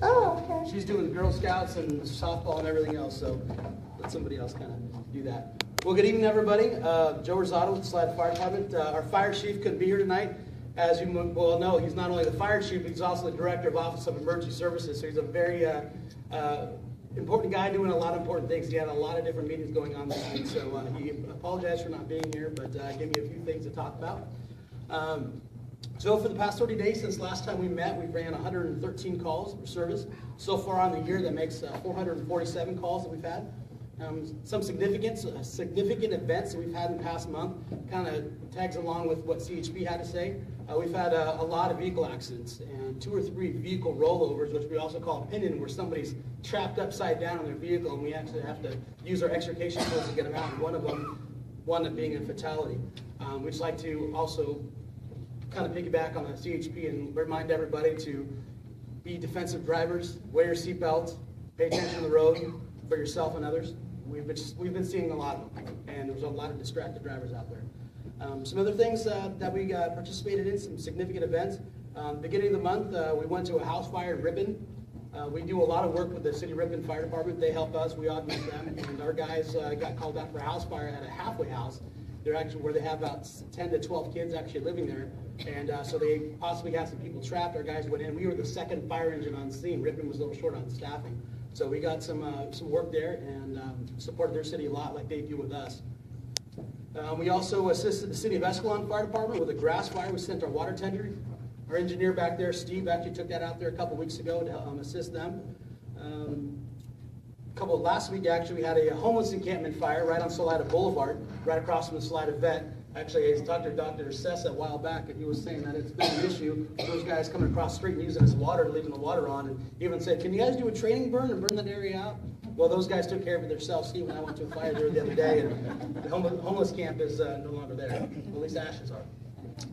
Oh, okay. She's doing Girl Scouts and softball and everything else, so let somebody else kind of do that. Well, good evening, everybody. Joe Rizzoto with the Salida Fire Department. Our fire chief couldn't be here tonight. As you well know, he's not only the fire chief, but he's also the director of Office of Emergency Services, so he's a very important guy doing a lot of important things. He had a lot of different meetings going on this week, so he apologized for not being here, but gave me a few things to talk about. So for the past 30 days, since last time we met, we've ran 113 calls for service. So far on the year, that makes 447 calls that we've had. Some significant events that we've had in the past month kind of tags along with what CHP had to say. We've had a lot of vehicle accidents and 2 or 3 vehicle rollovers, which we also call pinning, where somebody's trapped upside down in their vehicle and we actually have to use our extrication tools to get them out. And one of them being a fatality. We'd just like to also kind of piggyback on the CHP and remind everybody to be defensive drivers, wear your seatbelts, pay attention to the road for yourself and others. We've been seeing a lot of them, and there's a lot of distracted drivers out there. Some other things that we participated in, some significant events. Beginning of the month, we went to a house fire in Ripon. We do a lot of work with the City of Ripon Fire Department. They help us, we augment them, and our guys got called out for a house fire at a halfway house. They're actually where they have about 10 to 12 kids actually living there, and so they possibly had some people trapped. Our guys went in. We were the second fire engine on scene. Ripon was a little short on staffing, so we got some work there and supported their city a lot, like they do with us. We also assisted the City of Escalon Fire Department with a grass fire. We sent our water tender. Our engineer back there, Steve, actually took that out there a couple weeks ago to assist them. Last week, actually, we had a homeless encampment fire right on Salida Boulevard, right across from the Salida Vet. Actually, I talked to Dr. Sessa a while back, and he was saying that it's been an issue. Those guys coming across the street and using his water, leaving the water on, and even said, "Can you guys do a training burn and burn that area out?" Well, those guys took care of it themselves. Steve and I went to a fire there the other day, and the homeless camp is no longer there. At least ashes are.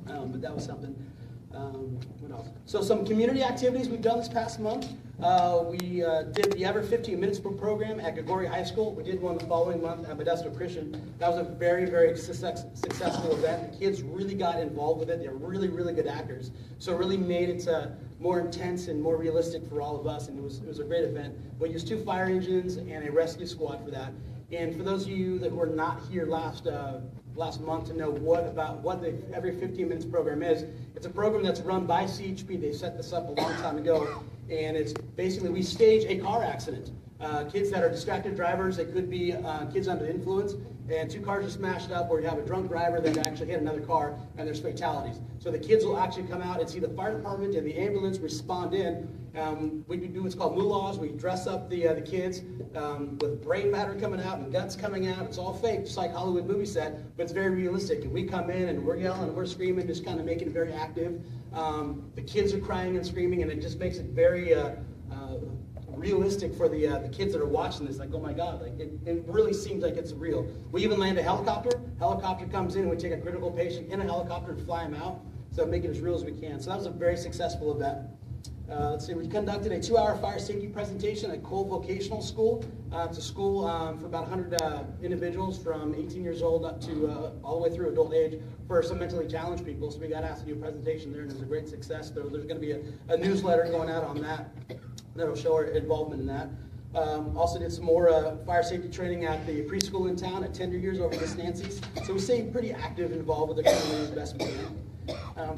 But that was something. What else? So some community activities we've done this past month. We did the Ever 15 Minutes program at Gregori High School. We did one the following month at Modesto Christian. That was a very, very successful event. The kids really got involved with it. They're really, really good actors. So it really made it more intense and more realistic for all of us, and it was a great event. We used 2 fire engines and a rescue squad for that. And for those of you that were not here last month to know what the Every 15 Minutes program is, it's a program that's run by CHP. They set this up a long time ago, and it's basically we stage a car accident. Kids that are distracted drivers, they could be kids under the influence, and 2 cars are smashed up, or you have a drunk driver that actually hit another car, and there's fatalities. So the kids will actually come out and see the fire department and the ambulance respond in. We do what's called moolahs. We dress up the kids with brain matter coming out and guts coming out. It's all fake, just like Hollywood movie set, but it's very realistic. And we come in and we're yelling and we're screaming, just kind of making it very active. The kids are crying and screaming, and it just makes it very realistic for the kids that are watching this. Like, oh my God, like it really seems like it's real. We even land a helicopter. Helicopter comes in, and we take a critical patient in a helicopter and fly them out. So make it as real as we can. So that was a very successful event. Let's see, we conducted a 2-hour fire safety presentation at Cole Vocational School. It's a school for about 100 individuals from 18 years old up to all the way through adult age for some mentally challenged people. So we got asked to do a presentation there, and it was a great success. There's going to be a newsletter going out on that that'll show our involvement in that. Also did some more fire safety training at the preschool in town at Tender Years over Miss Nancy's. So we stay pretty active and involved with the community as best we can.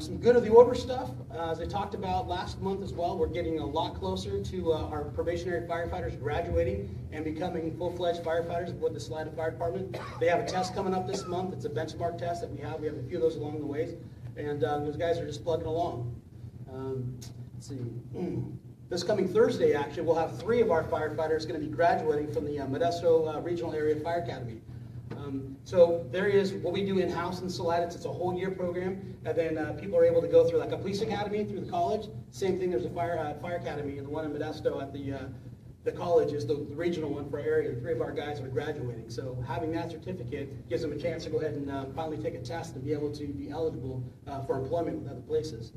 Some good of the order stuff, as I talked about last month as well, we're getting a lot closer to our probationary firefighters graduating and becoming full-fledged firefighters with the Salida Fire Department. They have a test coming up this month. It's a benchmark test that we have. We have a few of those along the ways, and those guys are just plugging along. Let's see. This coming Thursday, actually, we'll have 3 of our firefighters going to be graduating from the Modesto Regional Area Fire Academy. So there is what we do in-house in Salida. It's a whole year program, and then people are able to go through like a police academy through the college. Same thing, there's a fire academy, and the one in Modesto at the college is the regional one for our area. 3 of our guys are graduating. So having that certificate gives them a chance to go ahead and finally take a test and be able to be eligible for employment with other places.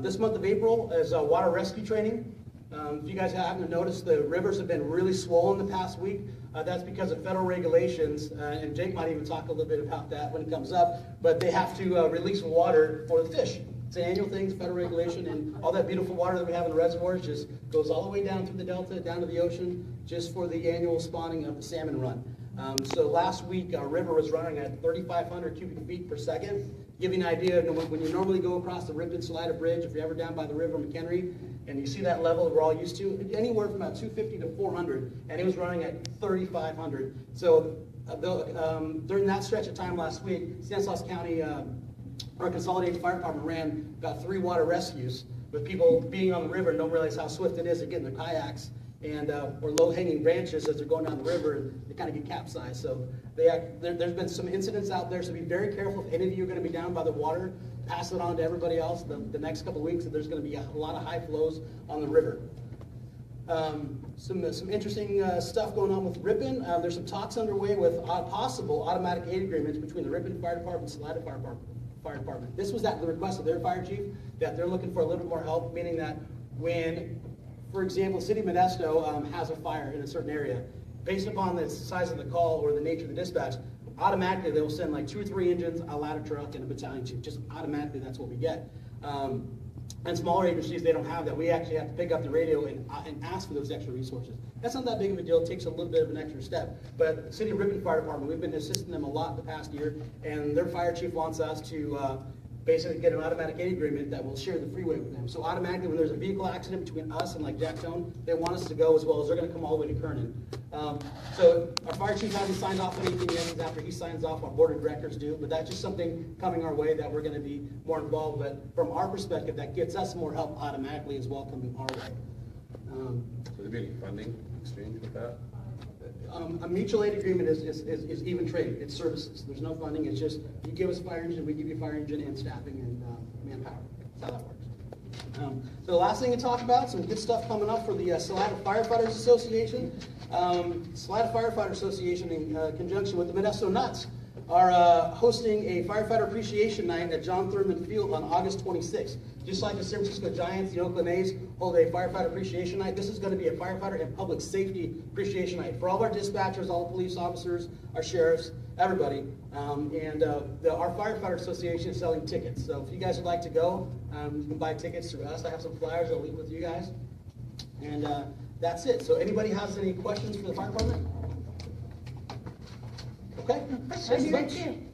This month of April is water rescue training. If you guys haven't noticed, the rivers have been really swollen the past week. That's because of federal regulations, and Jake might even talk a little bit about that when it comes up, but they have to release water for the fish. It's an annual thing, it's federal regulation, and all that beautiful water that we have in the reservoirs just goes all the way down through the delta, down to the ocean, just for the annual spawning of the salmon run. So last week, our river was running at 3,500 cubic feet per second. Give you an idea, when you normally go across the Ripon Salida Bridge, if you're ever down by the river McHenry, and you see that level we're all used to, anywhere from about 250 to 400, and it was running at 3,500. So during that stretch of time last week, Stanislaus County, our Consolidated Fire Department ran about 3 water rescues with people being on the river and don't realize how swift it is to get in their kayaks and or low-hanging branches as they're going down the river, and they kind of get capsized. So there's been some incidents out there, so be very careful. If any of you are going to be down by the water, pass it on to everybody else the next couple of weeks, that there's going to be a lot of high flows on the river. Some interesting stuff going on with Ripon. There's some talks underway with possible automatic aid agreements between the Ripon Fire Department and Salida Fire Department. This was at the request of their fire chief, that they're looking for a little bit more help, meaning that when, for example, the city of Modesto has a fire in a certain area, based upon the size of the call or the nature of the dispatch, automatically they will send like 2 or 3 engines, a ladder truck, and a battalion chief. Just automatically, that's what we get. And smaller agencies, they don't have that. We actually have to pick up the radio and ask for those extra resources. That's not that big of a deal. It takes a little bit of an extra step. But the City of Ripon Fire Department, we've been assisting them a lot the past year, and their fire chief wants us to basically get an automatic aid agreement that will share the freeway with them. So automatically, when there's a vehicle accident between us and like Jackson, they want us to go, as well as they're going to come all the way to Kernan. So our fire chief hasn't signed off on anything yet. After he signs off, our board of directors do. But that's just something coming our way that we're going to be more involved with. From our perspective, that gets us more help automatically as well coming our way. Will there be any funding exchange with that? A mutual aid agreement is even trade. It's services. There's no funding. It's just you give us a fire engine, we give you a fire engine and staffing and manpower. That's how that works. So the last thing to talk about, some good stuff coming up for the Salida Firefighters Association. Salida Firefighter Association, in conjunction with the Modesto Nuts, are hosting a Firefighter Appreciation Night at John Thurman Field on August 26th. Just like the San Francisco Giants, the Oakland A's hold a Firefighter Appreciation Night, this is going to be a Firefighter and Public Safety Appreciation Night for all of our dispatchers, all the police officers, our sheriffs, everybody. Our Firefighter Association is selling tickets. So if you guys would like to go, you can buy tickets through us. I have some flyers I'll leave with you guys. And that's it. So anybody has any questions for the fire department? Okay. Thank you.